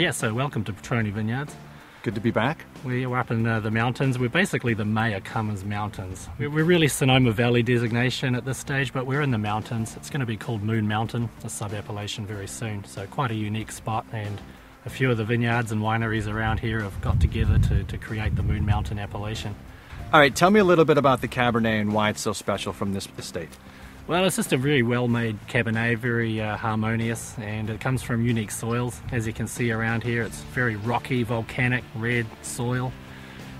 Yeah, so welcome to Petroni Vineyards. Good to be back. We're up in the mountains. We're basically the Mayor Cummins Mountains. We're really Sonoma Valley designation at this stage, but we're in the mountains. It's going to be called Moon Mountain, a sub-appellation very soon. So quite a unique spot, and a few of the vineyards and wineries around here have got together to create the Moon Mountain appellation. All right, tell me a little bit about the Cabernet and why it's so special from this estate. Well, it's just a very well-made Cabernet, very harmonious, and it comes from unique soils. As you can see around here, it's very rocky, volcanic, red soil,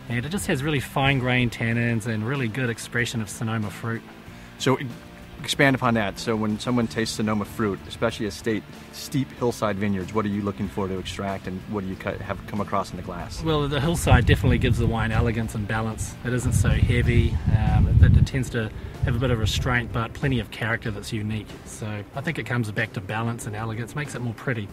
and it just has really fine-grained tannins and really good expression of Sonoma fruit. So expand upon that. So when someone tastes Sonoma fruit, especially steep hillside vineyards, what are you looking for to extract, and what do you have come across in the glass? Well, the hillside definitely gives the wine elegance and balance. It isn't so heavy. It tends to have a bit of restraint, but plenty of character that's unique. So I think it comes back to balance and elegance, makes it more pretty.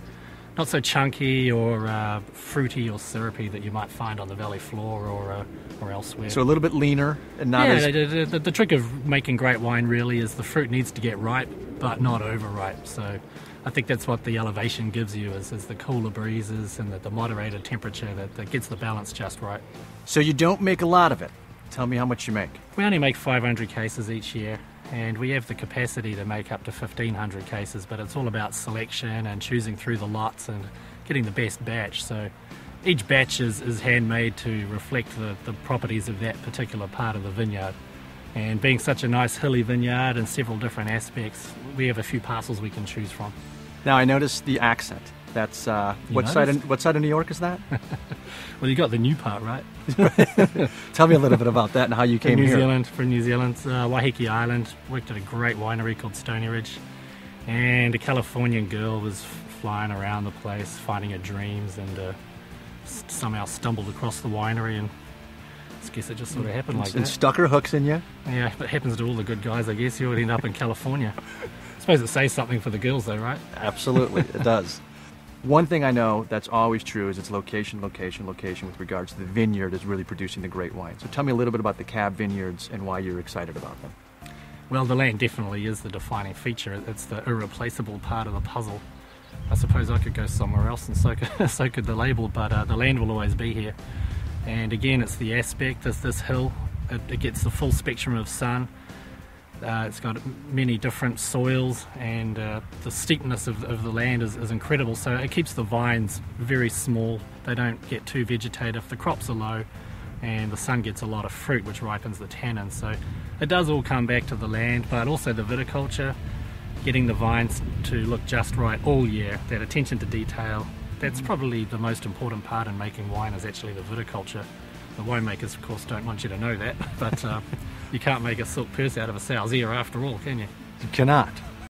Not so chunky or fruity or syrupy that you might find on the valley floor or elsewhere. So a little bit leaner and not as... The trick of making great wine really is the fruit needs to get ripe, but not overripe. So I think that's what the elevation gives you, is the cooler breezes and the moderated temperature that gets the balance just right. So you don't make a lot of it. Tell me how much you make. We only make 500 cases each year, and we have the capacity to make up to 1,500 cases, but it's all about selection and choosing through the lots and getting the best batch. So each batch is handmade to reflect the properties of that particular part of the vineyard. And being such a nice hilly vineyard and several different aspects, we have a few parcels we can choose from. Now I noticed the accent. That's what side of New York is that? Well, you got the new part, right? Tell me a little bit about that and how you came here. From New Zealand, Waiheke Island. Worked at a great winery called Stony Ridge, and a Californian girl was flying around the place, finding her dreams, and somehow stumbled across the winery, and I guess it just sort of happened like that. And stuck her hooks in you? Yeah, it happens to all the good guys, I guess. You would end up in California. I suppose it says something for the girls, though, right? Absolutely, it does. One thing I know that's always true is it's location, location, location with regards to the vineyard is really producing the great wine. So tell me a little bit about the Cab vineyards and why you're excited about them. Well, the land definitely is the defining feature. It's the irreplaceable part of the puzzle. I suppose I could go somewhere else, and so could the label, but the land will always be here. And again, it's the aspect, this hill, it gets the full spectrum of sun. It's got many different soils, and the steepness of the land is incredible, so it keeps the vines very small. They don't get too vegetative, the crops are low, and the sun gets a lot of fruit, which ripens the tannins. So it does all come back to the land, but also the viticulture, getting the vines to look just right all year, that attention to detail. That's probably the most important part in making wine, is actually the viticulture. The winemakers, of course, don't want you to know that, but you can't make a silk purse out of a sow's ear after all, can you? You cannot.